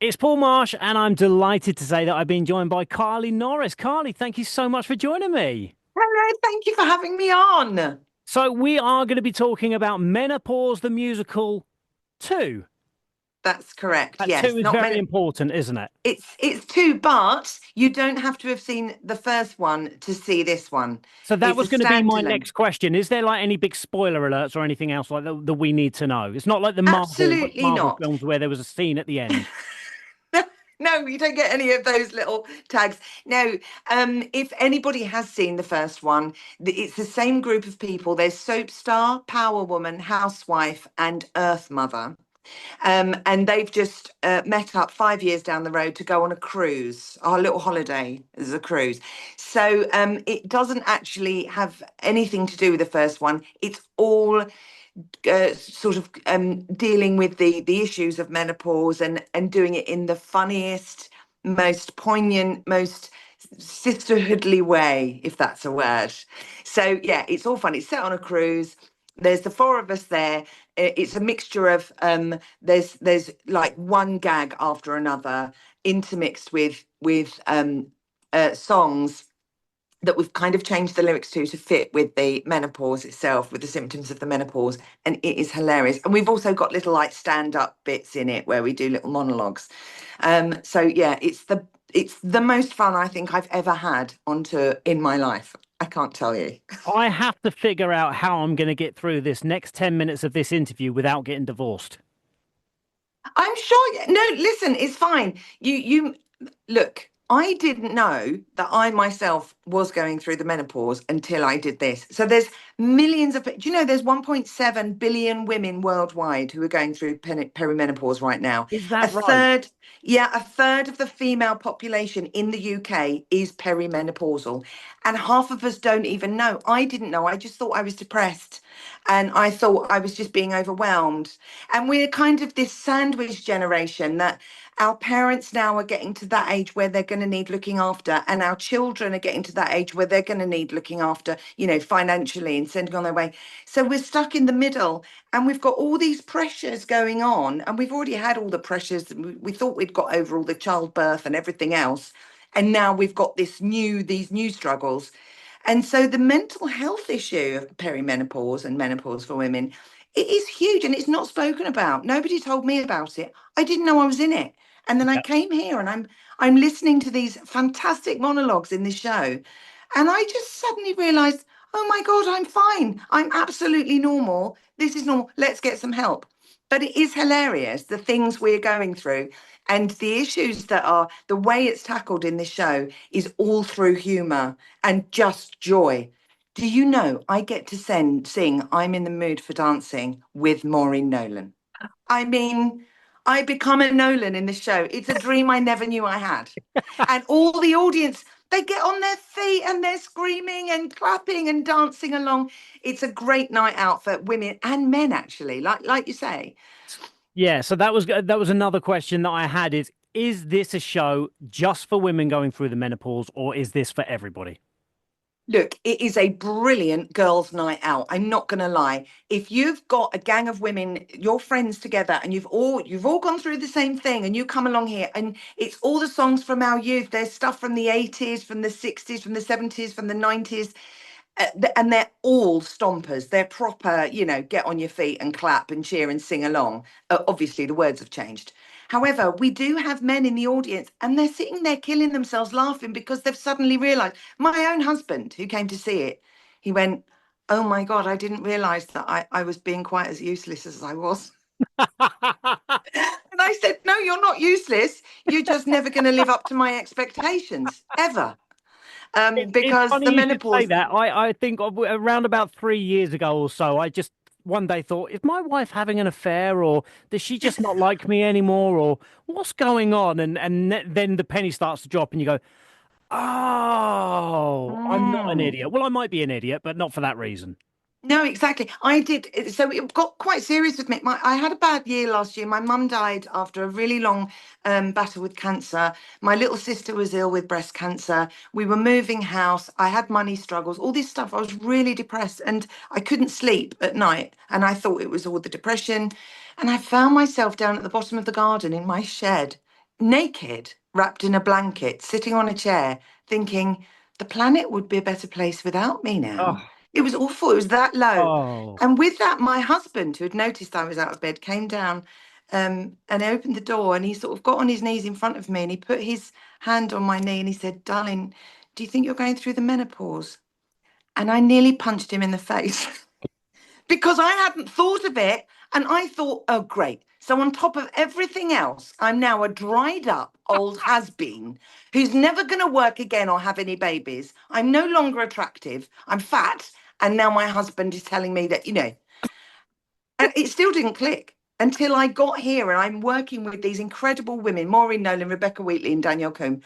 It's Paul Marsh, and I'm delighted to say that I've been joined by Carli Norris. Carli, thank you so much for joining me. Hello, thank you for having me on. So, we are going to be talking about Menopause the Musical 2. That's correct. That 2 Yes, is not very many. important, isn't it? It's two, but you don't have to have seen the first one to see this one. So, that It's a was going to be my standalone. next question. Is there like any big spoiler alerts or anything else like that we need to know? It's not like the Absolutely Marvel not. films where there was a scene at the end. No, you don't get any of those little tags. No, if anybody has seen the first one, it's the same group of people. There's soap star, power woman, housewife, and earth mother. And they've just met up 5 years down the road to go on a cruise. Our little holiday is a cruise. So it doesn't actually have anything to do with the first one. It's all sort of dealing with the issues of menopause and doing it in the funniest, most poignant, most sisterhoodly way, if that's a word. So yeah, it's all fun. It's set on a cruise. There's the four of us there. It's a mixture of there's like one gag after another intermixed with songs that we've kind of changed the lyrics to fit with the menopause itself, with the symptoms of the menopause, and it is hilarious. And we've also got little like stand-up bits in it where we do little monologues. So yeah, it's the most fun I think I've ever had on tour in my life. I can't tell you. I have to figure out how I'm going to get through this next 10 minutes of this interview without getting divorced. I'm sure. No, listen, it's fine. You look. I didn't know that I myself was going through the menopause until I did this. So there's millions of. Do you know there's 1.7 billion women worldwide who are going through perimenopause right now. Is A that right? third, yeah, a third of the female population in the UK is perimenopausal, and half of us don't even know. I didn't know. I just thought I was depressed, and I thought I was just being overwhelmed. And we're kind of this sandwich generation that our parents now are getting to that age where they're going to need looking after, and our children are getting to that age where they're going to need looking after, financially and sending on their way. So we're stuck in the middle, and we've got all these pressures going on, and we've already had all the pressures. We thought we'd got over all the childbirth and everything else. And now we've got these new struggles. And so the mental health issue of perimenopause and menopause for women, it is huge and it's not spoken about. Nobody told me about it. I didn't know I was in it. And then I Yeah. came here and I'm listening to these fantastic monologues in this show. And I just suddenly realized, oh my God, I'm fine. I'm absolutely normal. This is normal. Let's get some help. But it is hilarious, the things we're going through and the issues that are the way it's tackled in this show is all through humor and just joy. Do you know I get to sing I'm in the Mood for Dancing with Maureen Nolan? I mean, I become a Nolan in the show. It's a dream I never knew I had. And all the audience, they get on their feet and they're screaming and clapping and dancing along. It's a great night out for women and men, actually, like you say. Yeah, so that was another question that I had is this a show just for women going through the menopause or is this for everybody? Look, it is a brilliant girls' night out. I'm not going to lie. If you've got a gang of women, your friends together, and you've all gone through the same thing, and you come along here, and it's all the songs from our youth. There's stuff from the 80s, from the 60s, from the 70s, from the 90s, and they're all stompers. They're proper, get on your feet and clap and cheer and sing along. Obviously, the words have changed. However, we do have men in the audience and they're sitting there killing themselves laughing because they've suddenly realized. My own husband, who came to see it, he went, oh my God, I didn't realize that I was being quite as useless as I was. And I said, no, you're not useless. You're just never going to live up to my expectations, ever. It's Because funny the you should say menopause. that. I think around about 3 years ago or so, I just one day thought, is my wife having an affair or does she just not like me anymore or what's going on? Then the penny starts to drop and you go, oh, I'm not an Mm. idiot. Well, I might be an idiot, but not for that reason. No, exactly. I did. So it got quite serious with me. I had a bad year last year. My mum died after a really long battle with cancer. My little sister was ill with breast cancer. We were moving house. I had money struggles, all this stuff. I was really depressed and I couldn't sleep at night. And I thought it was all the depression. And I found myself down at the bottom of the garden in my shed naked, wrapped in a blanket, sitting on a chair, thinking the planet would be a better place without me now. Oh, It was awful. It was that low. oh, And with that, my husband, who had noticed I was out of bed, came down and opened the door, and he sort of got on his knees in front of me and he put his hand on my knee and he said, "Darling, do you think you're going through the menopause?" And I nearly punched him in the face because I hadn't thought of it. And I thought, oh, great. So, on top of everything else, I'm now a dried up old has been who's never going to work again or have any babies. I'm no longer attractive. I'm fat. And now my husband is telling me that, and it still didn't click until I got here and I'm working with these incredible women, Maureen Nolan, Rebecca Wheatley, and Danielle Combe.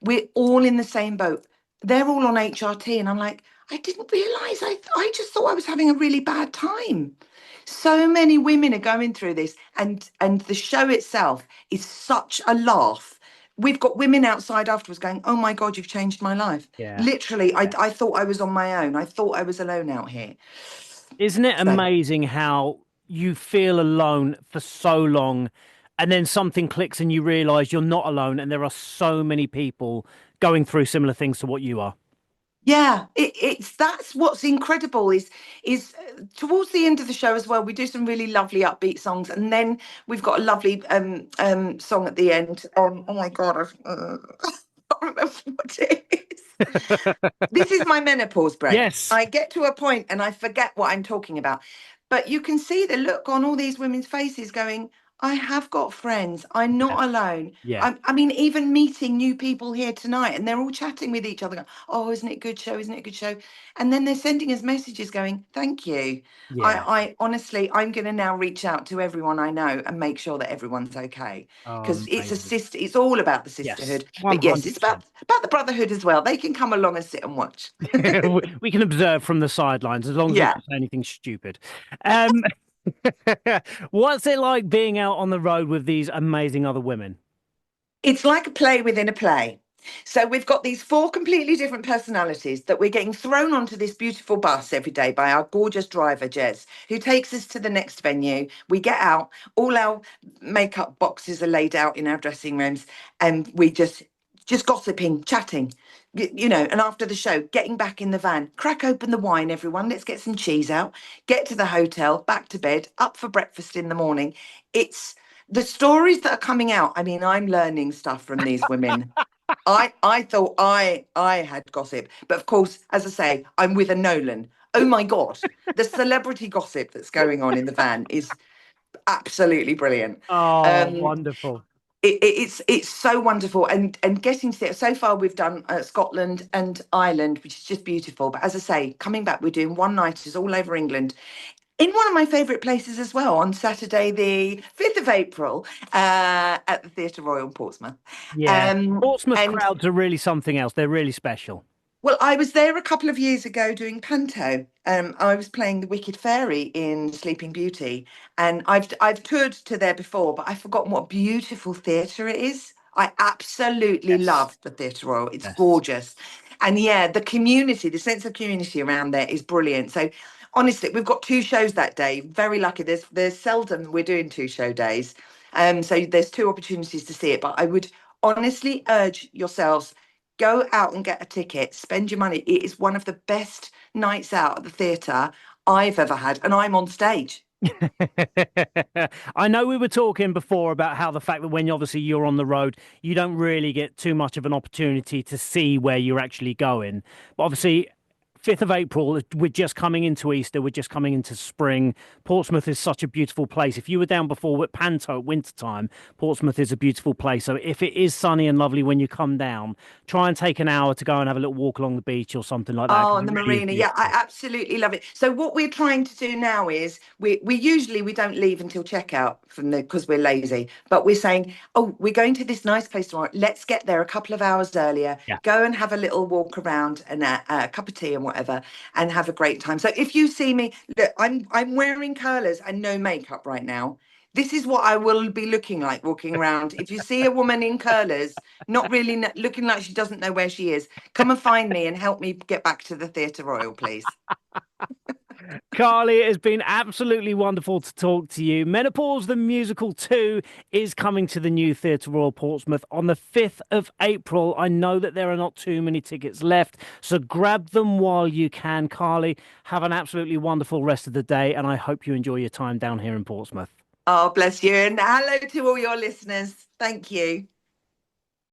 We're all in the same boat. They're all on HRT. And I'm like, I didn't realize. I just thought I was having a really bad time. So many women are going through this, and the show itself is such a laugh. We've got women outside afterwards going, "Oh my God, you've changed my life." yeah. Literally, I, Yeah. I thought I was on my own. I thought I was alone out here. Isn't it So, amazing how you feel alone for so long and then something clicks and you realize you're not alone and there are so many people going through similar things to what you are? yeah, it's that's what's incredible is towards the end of the show as well. We do some really lovely upbeat songs, and then we've got a lovely song at the end. Oh my God, I can't remember what it is. This is my menopause brain. Yes. I get to a point and I forget what I'm talking about. But you can see the look on all these women's faces going, I have got friends. I'm Yeah. not alone. Yeah. I mean, even meeting new people here tonight and they're all chatting with each other, going, oh, isn't it a good show? Isn't it a good show? And then they're sending us messages going, thank you. Yeah. I honestly, I'm going to now reach out to everyone I know and make sure that everyone's okay. Because it's a Amazing. sister, it's all about the Yes. sisterhood. But yes, it's 100%. about the brotherhood as well. They can come along and sit and watch. We can observe from the sidelines as long as we Yeah. don't say anything stupid. Um, what's it like being out on the road with these amazing other women? It's like a play within a play. So we've got these four completely different personalities that we're getting thrown onto this beautiful bus every day by our gorgeous driver, Jez, who takes us to the next venue. We get out, all our makeup boxes are laid out in our dressing rooms, and we just gossiping, chatting, and after the show, getting back in the van, crack open the wine, everyone. Let's get some cheese out, get to the hotel, back to bed, up for breakfast in the morning. It's the stories that are coming out. I mean, I'm learning stuff from these women. I thought I had gossip, but of course, as I say, I'm with a Nolan. Oh my God, the celebrity gossip that's going on in the van is absolutely brilliant. Oh, Um, wonderful. it's so wonderful, and getting to it. So far, we've done Scotland and Ireland, which is just beautiful. But as I say, coming back, we're doing one nighters all over England in one of my favourite places as well on Saturday, the 5th of April, at the Theatre Royal in Portsmouth. Yeah. Portsmouth And crowds are really something else. They're really special. well, I was there a couple of years ago doing panto. I was playing the Wicked Fairy in Sleeping Beauty, and I've toured to there before, but I've forgotten what beautiful theatre it is. I absolutely Yes. love the Theatre Royal. It's Yes. gorgeous, and yeah, the community, the sense of community around there is brilliant. So honestly, we've got two shows that day. Very lucky. There's seldom we're doing two show days, so there's two opportunities to see it. But I would honestly urge yourselves, go out and get a ticket, spend your money. It is one of the best nights out at the theatre I've ever had, and I'm on stage. I know we were talking before about how the fact that when obviously you're on the road, you don't really get too much of an opportunity to see where you're actually going. But obviously, 5th of April, we're just coming into Easter, we're just coming into spring. Portsmouth is such a beautiful place. If you were down before with Panto at winter time, Portsmouth is a beautiful place. So if it is sunny and lovely when you come down, try and take an hour to go and have a little walk along the beach or something like that Oh, because and it the really is marina. Yeah, I beautiful. absolutely love it. So what we're trying to do now is we usually we don't leave until checkout from the because we're lazy. But we're saying, oh, we're going to this nice place tomorrow. Let's get there a couple of hours earlier. Yeah. Go and have a little walk around and a cup of tea and whatever, and have a great time. So if you see me, look, I'm wearing curlers and no makeup right now. This is what I will be looking like walking around. If you see a woman in curlers, not really looking like she doesn't know where she is, come and find me and help me get back to the Theatre Royal, please. Carly, it has been absolutely wonderful to talk to you. Menopause the Musical 2 is coming to the new Theatre Royal Portsmouth on the 5th of April. I know that there are not too many tickets left, so grab them while you can. Carly, have an absolutely wonderful rest of the day, and I hope you enjoy your time down here in Portsmouth. Oh, bless you. And hello to all your listeners. Thank you.